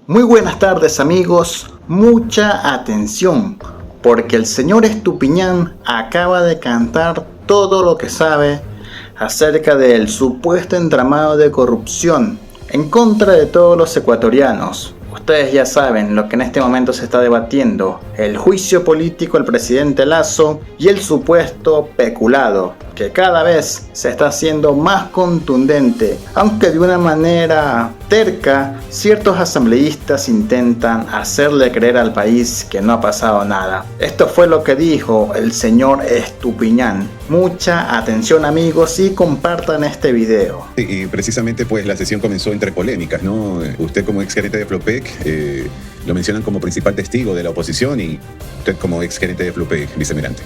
Muy buenas tardes amigos, mucha atención, porque el señor Estupiñán acaba de cantar todo lo que sabe acerca del supuesto entramado de corrupción en contra de todos los ecuatorianos. Ustedes ya saben lo que en este momento se está debatiendo, el juicio político al presidente Lasso y el supuesto peculado, que cada vez se está haciendo más contundente, aunque de una manera terca, ciertos asambleístas intentan hacerle creer al país que no ha pasado nada. Esto fue lo que dijo el señor Estupiñán. Mucha atención amigos y compartan este video. Y precisamente pues la sesión comenzó entre polémicas, ¿no? Usted como ex gerente de Flopec lo mencionan como principal testigo de la oposición y usted como ex gerente de Flopec, vicealmirante.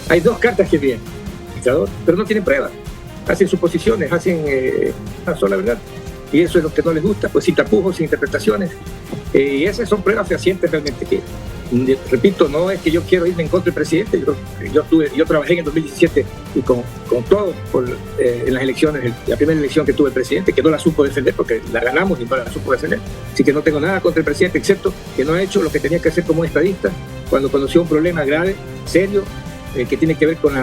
Hay dos cartas que vienen, pero no tienen pruebas. Hacen suposiciones, hacen una sola verdad. Y eso es lo que no les gusta, pues sin tapujos, sin interpretaciones. Y esas son pruebas fehacientes realmente que, repito, no es que yo quiero irme en contra del presidente. Yo trabajé en el 2017 y con todo en las elecciones, la primera elección que tuvo el presidente, que no la supo defender porque la ganamos y no la supo defender. Así que no tengo nada contra el presidente, excepto que no ha hecho lo que tenía que hacer como un estadista cuando conoció un problema grave, serio, que tiene que ver con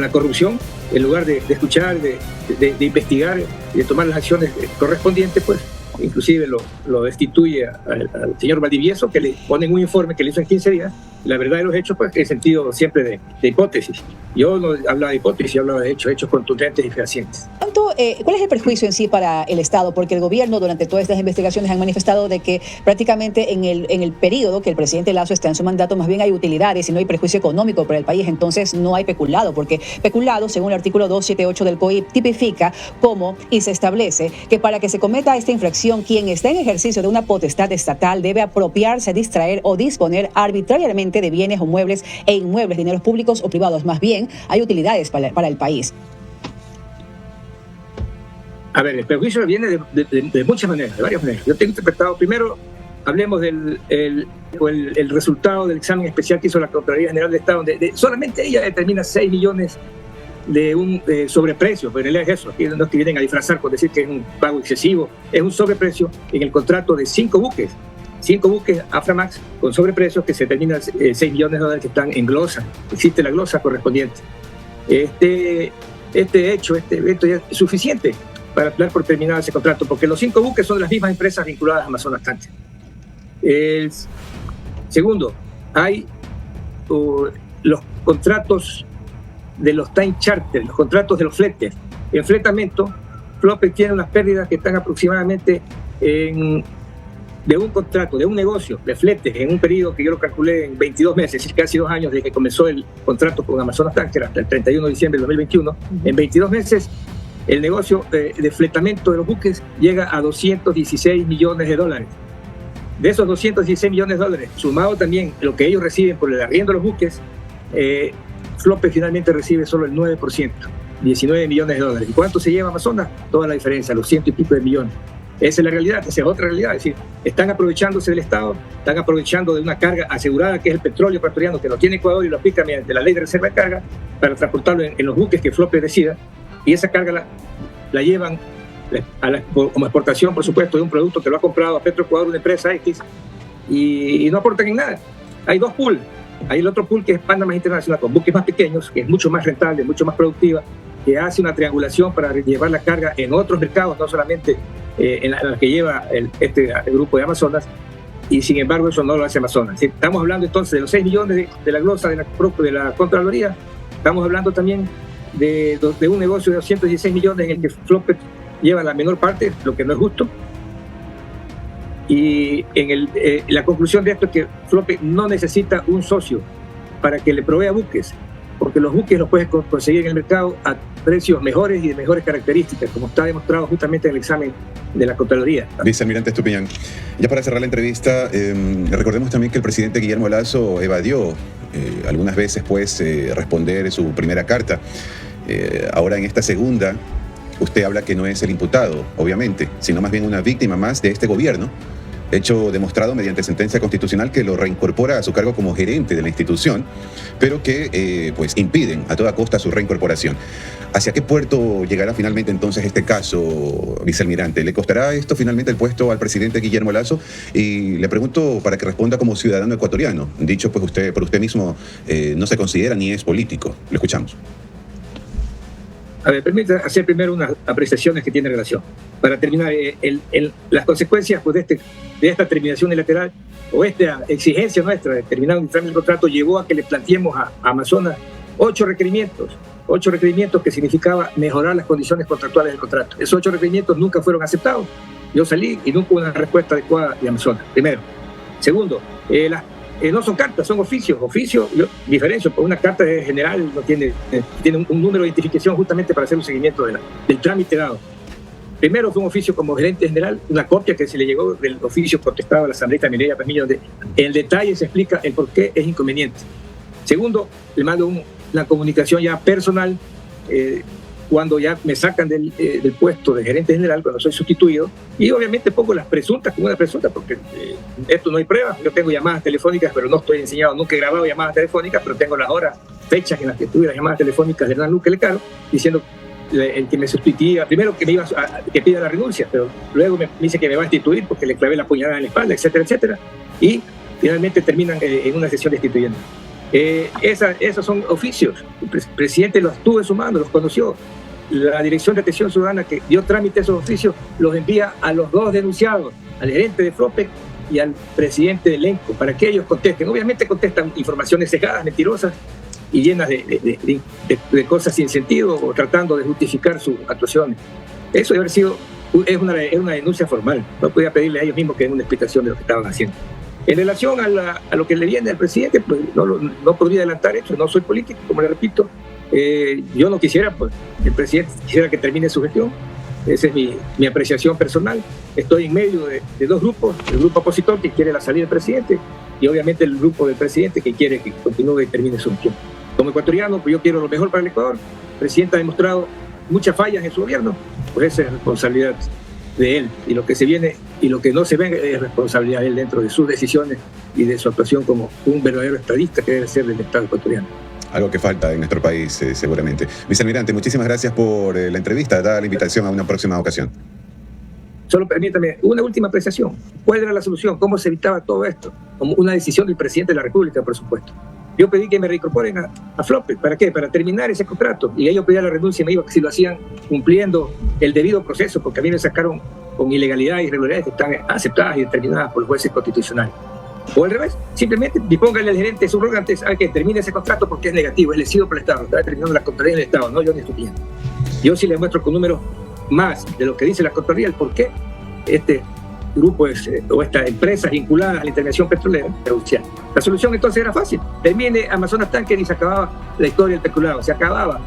la corrupción. En lugar de escuchar, de investigar y de tomar las acciones correspondientes, pues inclusive lo destituye al señor Valdivieso, que le ponen un informe que le hizo en 15 días. La verdad de los hechos, pues, en sentido siempre de hipótesis. Yo no hablaba de hipótesis, yo hablaba de hechos contundentes y fehacientes. ¿Cuál es el perjuicio en sí para el Estado? Porque el gobierno durante todas estas investigaciones han manifestado de que prácticamente en el periodo que el presidente Lasso está en su mandato, más bien hay utilidades y no hay perjuicio económico para el país, entonces no hay peculado, porque peculado, según el artículo 278 del COIP, tipifica cómo y se establece que para que se cometa esta infracción, quien está en ejercicio de una potestad estatal debe apropiarse, distraer o disponer arbitrariamente de bienes o muebles e inmuebles, dineros públicos o privados. Más bien, hay utilidades para el país. A ver, el perjuicio viene de muchas maneras, de varias maneras. Yo tengo interpretado, primero, hablemos del resultado del examen especial que hizo la Contraloría General del Estado, donde solamente ella determina 6 millones de un sobreprecio, pero en realidad es eso, aquí no te vienen a disfrazar con decir que es un pago excesivo, es un sobreprecio en el contrato de 5 buques Aframax con sobreprecios que se determinan 6 millones de dólares que están en glosa, existe la glosa correspondiente. Este evento ya es suficiente para dar por terminado ese contrato, porque los 5 buques son de las mismas empresas vinculadas a Amazonas Tanker. Segundo, hay los contratos de los time charter, los contratos de los fletes. En fletamento, Flopec tiene unas pérdidas que están aproximadamente de un contrato, de un negocio de fletes, en un periodo que yo lo calculé en 22 meses, es decir, casi 2 años desde que comenzó el contrato con Amazonas Tanker hasta el 31 de diciembre de 2021. En 22 meses, el negocio de fletamento de los buques llega a 216 millones de dólares. De esos 216 millones de dólares, sumado también lo que ellos reciben por el arriendo de los buques, Flopec finalmente recibe solo el 9%, 19 millones de dólares. ¿Y cuánto se lleva Amazonas? Toda la diferencia, los 100 y pico de millones. Esa es la realidad, esa es otra realidad. Es decir, están aprovechándose del Estado, están aprovechando de una carga asegurada que es el petróleo ecuatoriano que lo tiene Ecuador y lo aplica mediante la ley de reserva de carga para transportarlo en los buques que Flopec decida. Y esa carga la llevan como exportación, por supuesto, de un producto que lo ha comprado a Petroecuador, una empresa X, y no aportan en nada. Hay 2 pools. Hay el otro pool que es Panamá Internacional, con buques más pequeños, que es mucho más rentable, mucho más productiva, que hace una triangulación para llevar la carga en otros mercados, no solamente en la que lleva el grupo de Amazonas, y sin embargo eso no lo hace Amazonas. Estamos hablando entonces de los 6 millones de la glosa de la Contraloría, estamos hablando también de un negocio de 216 millones en el que Flopec lleva la menor parte, lo que no es justo. Y la conclusión de esto es que Flopec no necesita un socio para que le provea buques, porque los buques los puedes conseguir en el mercado a precios mejores y de mejores características, como está demostrado justamente en el examen de la Contraloría. Vicealmirante Estupiñán, ya para cerrar la entrevista, recordemos también que el presidente Guillermo Lasso evadió algunas veces pues responder su primera carta. Ahora en esta segunda, usted habla que no es el imputado, obviamente, sino más bien una víctima más de este gobierno, hecho demostrado mediante sentencia constitucional que lo reincorpora a su cargo como gerente de la institución, pero que pues impiden a toda costa su reincorporación. ¿Hacia qué puerto llegará finalmente entonces este caso, vicealmirante? ¿Le costará esto finalmente el puesto al presidente Guillermo Lasso? Y le pregunto para que responda como ciudadano ecuatoriano. Dicho pues por usted mismo, no se considera ni es político. Lo escuchamos. A ver, permítame hacer primero unas apreciaciones que tienen relación. Para terminar, las consecuencias pues, de esta terminación unilateral o esta exigencia nuestra de terminar un trámite del contrato llevó a que le planteemos a Amazonas 8 requerimientos que significaba mejorar las condiciones contractuales del contrato. Esos 8 requerimientos nunca fueron aceptados. Yo salí y nunca hubo una respuesta adecuada de Amazonas, primero. Segundo, no son cartas, son oficios. Oficio, yo diferencio, porque una carta de general no tiene un número de identificación justamente para hacer un seguimiento del trámite dado. Primero fue un oficio como gerente general, una copia que se le llegó del oficio contestado a la asambleísta Mireya Pamilla, donde en detalle se explica el por qué es inconveniente. Segundo, le mando una comunicación ya personal cuando ya me sacan del puesto de gerente general, cuando soy sustituido, y obviamente pongo las presuntas como una presunta, porque esto no hay pruebas. Yo tengo llamadas telefónicas, pero no estoy enseñado, nunca he grabado llamadas telefónicas, pero tengo las horas, fechas en las que tuve las llamadas telefónicas de Hernán Luque Lecaro, diciendo el que me sustituía, primero que que pida la renuncia, pero luego me dice que me va a destituir porque le clavé la puñalada en la espalda, etcétera, etcétera, y finalmente terminan en una sesión destituyendo. Esos son oficios. El presidente los tuvo en su mano, los conoció. La Dirección de Atención Ciudadana que dio trámite a esos oficios los envía a los 2 denunciados, al gerente de Flopec y al presidente del ENCO, para que ellos contesten. Obviamente contestan informaciones sesgadas, mentirosas y llenas de cosas sin sentido o tratando de justificar sus actuaciones. Eso debe haber sido es una denuncia formal. No podía pedirle a ellos mismos que den una explicación de lo que estaban haciendo. En relación a lo que le viene al presidente, pues no podría adelantar eso. No soy político, como le repito. Yo no quisiera, pues, el presidente quisiera que termine su gestión. Esa es mi apreciación personal. Estoy en medio de 2 grupos: el grupo opositor que quiere la salida del presidente y obviamente el grupo del presidente que quiere que continúe y termine su gestión. Como ecuatoriano, pues yo quiero lo mejor para el Ecuador. El presidente ha demostrado muchas fallas en su gobierno, pues esa es responsabilidad de él, y lo que se viene y lo que no se ve es responsabilidad de él dentro de sus decisiones y de su actuación como un verdadero estadista que debe ser del Estado ecuatoriano. Algo que falta en nuestro país, seguramente. Vicealmirante, muchísimas gracias por la entrevista. Da la invitación a una próxima ocasión. Solo permítame una última apreciación. ¿Cuál era la solución? ¿Cómo se evitaba todo esto? Como una decisión del presidente de la República, por supuesto. Yo pedí que me reincorporen a Flopec. ¿Para qué? Para terminar ese contrato. Y ellos pedían la renuncia y me iba que si lo hacían cumpliendo el debido proceso, porque a mí me sacaron con ilegalidad e irregularidades que están aceptadas y determinadas por los jueces constitucionales. O al revés, simplemente dispóngale al gerente subrogante a que termine ese contrato porque es negativo, es lesivo por el Estado, está determinando la Contraloría del Estado, no yo ni estoy pidiendo. Yo sí les muestro con números más de lo que dice la Contraloría el por qué este grupo o estas empresas vinculadas a la intervención petrolera renunciar. La solución entonces era fácil: termine Amazonas Tanker y se acababa la historia del peculado, se acababa,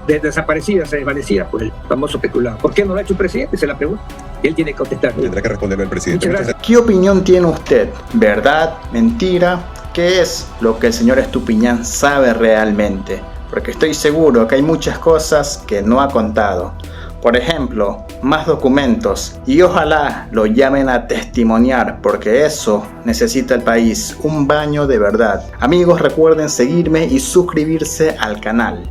desaparecía, se desvanecía por el famoso peculado. ¿Por qué no lo ha hecho el presidente? Se la pregunta. Él tiene que contestar. Tendrá que responderlo el presidente. Muchas gracias. ¿Qué opinión tiene usted? ¿Verdad? ¿Mentira? ¿Qué es lo que el señor Estupiñán sabe realmente? Porque estoy seguro que hay muchas cosas que no ha contado. Por ejemplo, más documentos, y ojalá lo llamen a testimoniar, porque eso necesita el país, un baño de verdad. Amigos, recuerden seguirme y suscribirse al canal.